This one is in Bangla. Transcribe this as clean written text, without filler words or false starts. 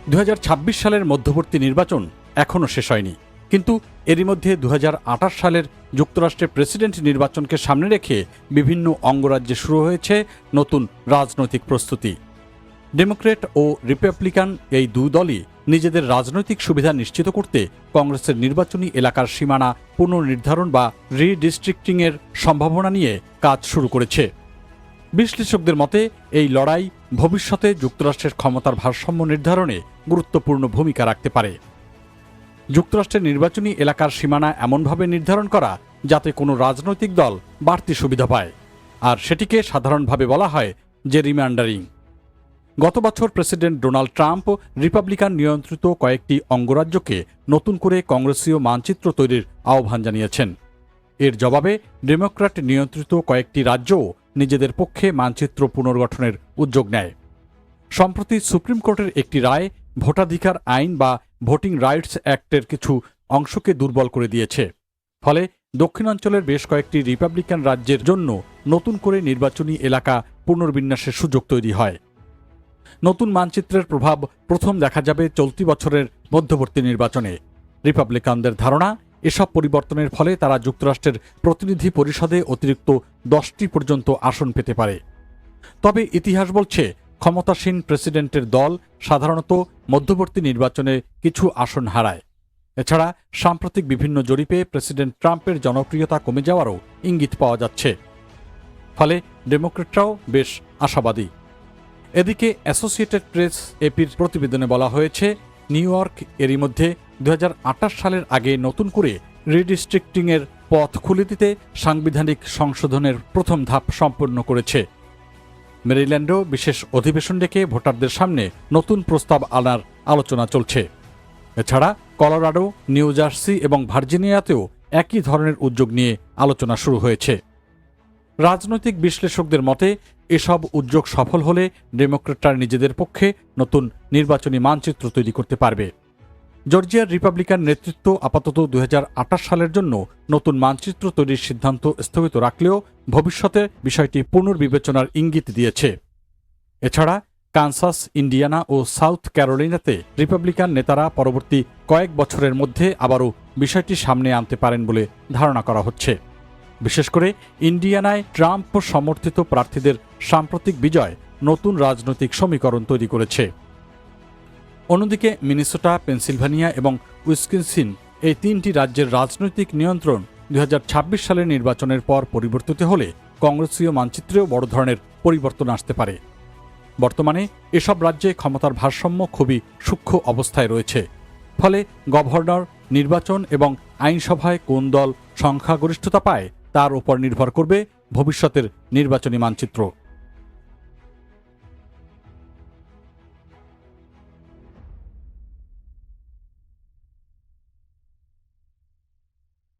2026 সালের মধ্যবর্তী নির্বাচন এখনও শেষ হয়নি, কিন্তু এরই মধ্যে 2028 সালের যুক্তরাষ্ট্রের প্রেসিডেন্ট নির্বাচনকে সামনে রেখে বিভিন্ন অঙ্গরাজ্যে শুরু হয়েছে নতুন রাজনৈতিক প্রস্তুতি। ডেমোক্র্যাট ও রিপাবলিকান এই দুই দলই নিজেদের রাজনৈতিক সুবিধা নিশ্চিত করতে কংগ্রেসের নির্বাচনী এলাকার সীমানা পুনর্নির্ধারণ বা রিডিস্ট্রিক্টিংয়ের সম্ভাবনা নিয়ে কাজ শুরু করেছে। বিশ্লেষকদের মতে এই লড়াই ভবিষ্যতে যুক্তরাষ্ট্রের ক্ষমতার ভারসাম্য নির্ধারণে গুরুত্বপূর্ণ ভূমিকা রাখতে পারে। যুক্তরাষ্ট্রের নির্বাচনী এলাকার সীমানা এমনভাবে নির্ধারণ করা যাতে কোনো রাজনৈতিক দল বাড়তি সুবিধা পায়, আর সেটিকে সাধারণভাবে বলা হয় জেরিমান্ডারিং। গত বছর প্রেসিডেন্ট ডোনাল্ড ট্রাম্প রিপাবলিকান নিয়ন্ত্রিত কয়েকটি অঙ্গরাজ্যকে নতুন করে কংগ্রেসীয় মানচিত্র তৈরির আহ্বান জানিয়েছেন। এর জবাবে ডেমোক্র্যাট নিয়ন্ত্রিত কয়েকটি রাজ্যও নিজেদের পক্ষে মানচিত্র পুনর্গঠনের উদ্যোগ নেয়। সম্প্রতি সুপ্রিম কোর্টের একটি রায় ভোটাধিকার আইন বা ভোটিং রাইটস অ্যাক্টের কিছু অংশকে দুর্বল করে দিয়েছে। ফলে দক্ষিণাঞ্চলের বেশ কয়েকটি রিপাবলিকান রাজ্যের জন্য নতুন করে নির্বাচনী এলাকা পুনর্বিন্যাসের সুযোগ তৈরি হয়। নতুন মানচিত্রের প্রভাব প্রথম দেখা যাবে চলতি বছরের মধ্যবর্তী নির্বাচনে। রিপাবলিকানদের ধারণা, এসব পরিবর্তনের ফলে তারা যুক্তরাষ্ট্রের প্রতিনিধি পরিষদে অতিরিক্ত 10টি পর্যন্ত আসন পেতে পারে। তবে ইতিহাস বলছে ক্ষমতাসীন প্রেসিডেন্টের দল সাধারণত মধ্যবর্তী নির্বাচনে কিছু আসন হারায়। এছাড়া সাম্প্রতিক বিভিন্ন জরিপে প্রেসিডেন্ট ট্রাম্পের জনপ্রিয়তা কমে যাওয়ারও ইঙ্গিত পাওয়া যাচ্ছে। ফলে ডেমোক্র্যাটরাও বেশ আশাবাদী। এদিকে অ্যাসোসিয়েটেড প্রেস এপির প্রতিবেদনে বলা হয়েছে, নিউ ইয়র্ক এরই মধ্যে 2028 সালের আগে নতুন করে রিডিস্ট্রিক্টিংয়ের পথ খুলে দিতে সাংবিধানিক সংশোধনের প্রথম ধাপ সম্পন্ন করেছে। মেরিল্যান্ডেও বিশেষ অধিবেশন ডেকে ভোটারদের সামনে নতুন প্রস্তাব আনার আলোচনা চলছে। এছাড়া কলোরাডো, নিউ জার্সি এবং ভার্জিনিয়াতেও একই ধরনের উদ্যোগ নিয়ে আলোচনা শুরু হয়েছে। রাজনৈতিক বিশ্লেষকদের মতে এসব উদ্যোগ সফল হলে ডেমোক্র্যাটরা নিজেদের পক্ষে নতুন নির্বাচনী মানচিত্র তৈরি করতে পারবে। জর্জিয়ার রিপাবলিকান নেতৃত্ব আপাতত 2028 সালের জন্য নতুন মানচিত্র তৈরির সিদ্ধান্ত স্থগিত রাখলেও ভবিষ্যতে বিষয়টি পুনর্বিবেচনার ইঙ্গিত দিয়েছে। এছাড়া কানসাস, ইন্ডিয়ানা ও সাউথ ক্যারোলিনাতে রিপাবলিকান নেতারা পরবর্তী কয়েক বছরের মধ্যে আবারও বিষয়টি সামনে আনতে পারেন বলে ধারণা করা হচ্ছে। বিশেষ করে ইন্ডিয়ানায় ট্রাম্প সমর্থিত প্রার্থীদের সাম্প্রতিক বিজয় নতুন রাজনৈতিক সমীকরণ তৈরি করেছে। অন্যদিকে মিনেসোটা, পেনসিলভানিয়া এবং উইসকনসিন এই 3টি রাজ্যের রাজনৈতিক নিয়ন্ত্রণ 2026 সালের নির্বাচনের পর পরিবর্তিত হলে কংগ্রেসীয় মানচিত্রেও বড় ধরনের পরিবর্তন আসতে পারে। বর্তমানে এসব রাজ্যে ক্ষমতার ভারসাম্য খুবই সূক্ষ্ম অবস্থায় রয়েছে। ফলে গভর্নর, নির্বাচন এবং আইনসভায় কোন দল সংখ্যাগরিষ্ঠতা পায় তার উপর নির্ভর করবে ভবিষ্যতের নির্বাচনী মানচিত্র।